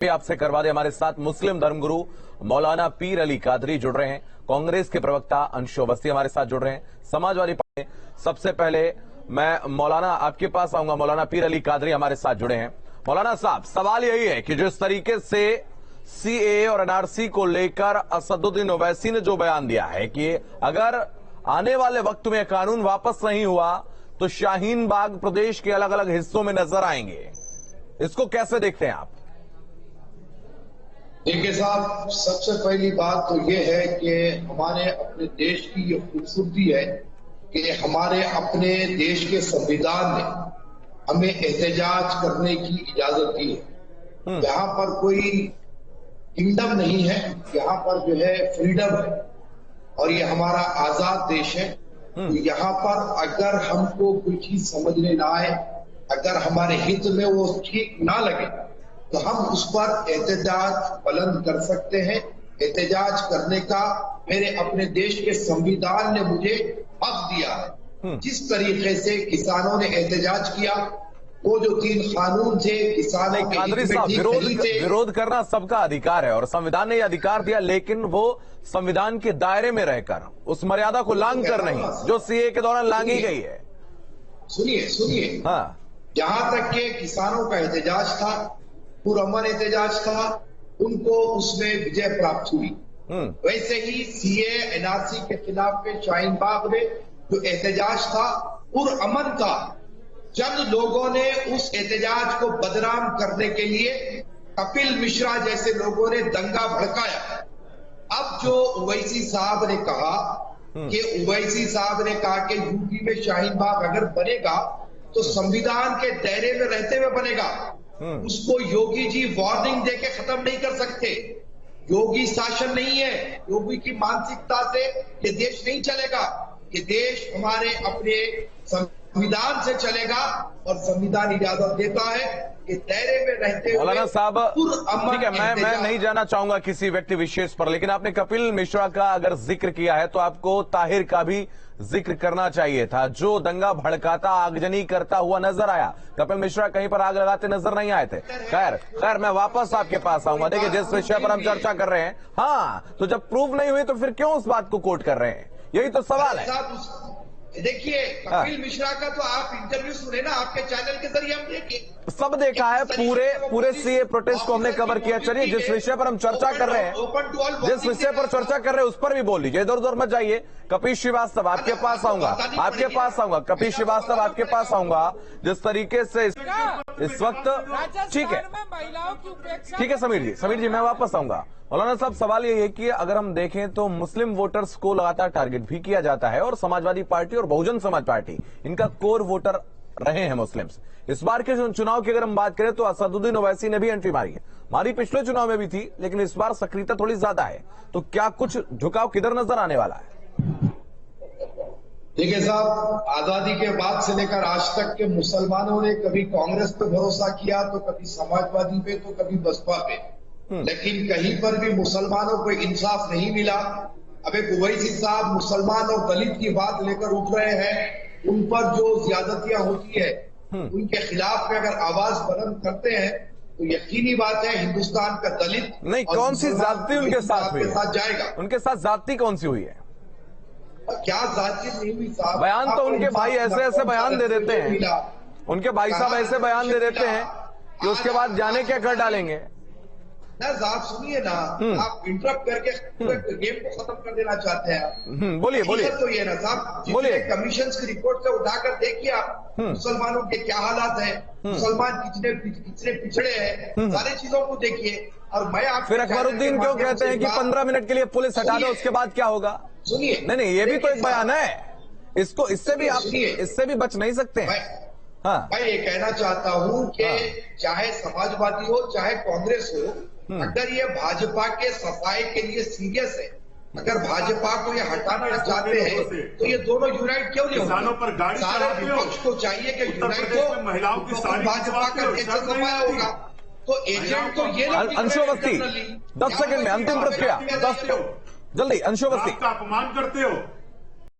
आपसे करवा दे। हमारे साथ मुस्लिम धर्मगुरु मौलाना पीर अली कादरी जुड़ रहे हैं, कांग्रेस के प्रवक्ता अंशु अवस्थी हमारे साथ जुड़ रहे हैं, समाजवादी पार्टी। सबसे पहले मैं मौलाना आपके पास आऊंगा। मौलाना पीर अली कादरी हमारे साथ जुड़े हैं। मौलाना साहब, सवाल यही है कि जिस तरीके से सीएए और एनआरसी को लेकर असदुद्दीन ओवैसी ने जो बयान दिया है कि अगर आने वाले वक्त में कानून वापस नहीं हुआ तो शाहीन बाग प्रदेश के अलग अलग हिस्सों में नजर आएंगे, इसको कैसे देखते हैं आप? देखिए साहब, सबसे पहली बात तो ये है कि हमारे अपने देश की ये खूबसूरती है कि हमारे अपने देश के संविधान ने हमें एहतजाज करने की इजाजत दी है। यहाँ पर कोई किंगडम नहीं है, यहाँ पर जो है फ्रीडम है और ये हमारा आजाद देश है। तो यहाँ पर अगर हमको कोई चीज समझने ना आए, अगर हमारे हित में वो ठीक ना लगे तो हम उस पर एहतजाज बुलंद कर सकते हैं। एहतजाज करने का मेरे अपने देश के संविधान ने मुझे हक दिया है। जिस तरीके से किसानों ने एहतजाज किया, वो जो 3 कानून थे किसानों के हित में ठीक नहीं थे। विरोध करना सबका अधिकार है और संविधान ने यह अधिकार दिया, लेकिन वो संविधान के दायरे में रहकर उस मर्यादा को लांघ कर नहीं जो सीए के दौरान लांघी गई है। सुनिए, हाँ, जहां तक के किसानों का एहतजाज था, पुरअमन एहतजाज था, उनको उसमें विजय प्राप्त हुई। वैसे ही सीए एनआरसी के खिलाफ में शाहीन बाग में जो एहतजाज था पुरअमन था। चंद लोगों ने उस एहतजाज को बदनाम करने के लिए कपिल मिश्रा जैसे लोगों ने दंगा भड़काया। अब जो ओवैसी साहब ने कहा कि यूपी में शाहीन बाग अगर बनेगा तो संविधान के दायरे में रहते हुए बनेगा, उसको योगी जी वार्निंग देके खत्म नहीं कर सकते। योगी शासन नहीं है, योगी की मानसिकता से ये देश नहीं चलेगा। ये देश हमारे अपने संविधान से चलेगा और संविधान इजाजत देता है कि दायरे में रहते हुए। मौलाना साहब, ठीक है, मैं नहीं जाना चाहूंगा किसी व्यक्ति विशेष पर, लेकिन आपने कपिल मिश्रा का अगर जिक्र किया है तो आपको ताहिर का भी जिक्र करना चाहिए था, जो दंगा भड़काता आगजनी करता हुआ नजर आया। कपिल मिश्रा कहीं पर आग लगाते नजर नहीं आए थे। खैर मैं वापस आपके पास आऊंगा। देखिए, जिस विषय पर हम चर्चा कर रहे हैं, हाँ, तो जब प्रूफ नहीं हुई तो फिर क्यों उस बात को कोट कर रहे हैं, यही तो सवाल है। देखिए, कपिल मिश्रा का तो आप इंटरव्यू सुने ना, आपके चैनल के जरिए हम देखे, सब देखा है, पूरे सीए प्रोटेस्ट को हमने कवर किया। चलिए, जिस विषय पर हम चर्चा कर रहे हैं, उस पर भी बोल लीजिए, इधर उधर मत जाइए। कपिल श्रीवास्तव आपके पास आऊंगा, कपिल श्रीवास्तव आपके पास आऊंगा। जिस तरीके से इस वक्त, ठीक है समीर जी मैं वापस आऊंगा। मौलाना साहब, सवाल ये है कि अगर हम देखें तो मुस्लिम वोटर्स को लगातार टारगेट भी किया जाता है और समाजवादी पार्टी और बहुजन समाज पार्टी इनका कोर वोटर रहे हैं मुस्लिम्स। इस बार के चुनाव की अगर हम बात करें तो असदुद्दीन ओवैसी ने भी एंट्री मारी है, हमारी पिछले चुनाव में भी थी, लेकिन इस बार सक्रियता थोड़ी ज्यादा है। तो क्या कुछ झुकाव किधर नजर आने वाला है? देखिए साहब, आजादी के बाद से लेकर आज तक के मुसलमानों ने कभी कांग्रेस पे भरोसा किया, तो कभी समाजवादी पे, तो कभी बसपा पे, लेकिन कहीं पर भी मुसलमानों को इंसाफ नहीं मिला। अब एक ओवैसी साहब मुसलमान और दलित की बात लेकर उठ रहे हैं, उन पर जो ज्यादतियां होती है उनके खिलाफ में अगर आवाज बुलंद करते हैं तो यकीनी बात है हिंदुस्तान का दलित नहीं, कौन सी जाति उनके साथ हुई है? जाएगा। उनके साथ जाति कौन सी हुई है? क्या जाति नहीं हुई साहब? बयान तो उनके भाई ऐसे बयान दे देते हैं, उनके भाई साहब ऐसे बयान दे देते हैं कि उसके बाद जाने क्या कर डालेंगे। साहब सुनिए ना, आप इंटरप्ट करके गेम को खत्म कर देना चाहते हैं। बोलिए तो ये ना साहब, बोलिए। कमीशन की रिपोर्ट से उठाकर देखिए आप मुसलमानों के क्या हालात है, मुसलमान कितने पिछड़े हैं, सारी चीजों को देखिए। और मैं आप फिर अकबरुद्दीन क्यों कहते हैं कि 15 मिनट के लिए पुलिस हटा दो, उसके बाद क्या होगा? सुनिए, नहीं, ये भी तो एक बयान है, इससे भी बच नहीं सकते हैं। हाँ, मैं ये कहना चाहता हूँ कि चाहे समाजवादी हो चाहे कांग्रेस हो, अगर ये भाजपा के सफाई के लिए सीरियस है, अगर भाजपा को ये हटाना चाहते हैं तो ये दोनों यूनाइट क्यों नहीं होंगे? सारे विपक्ष को चाहिए कि यूनाइट हो, महिलाओं की सारी भाजपा का सफाया होगा। तो एजेंट तो ये अंशु अवस्थी 10 सेकंड में अंतिम प्रतिक्रिया, 10 जल्दी। अंशु अवस्थी, अपमान करते हो।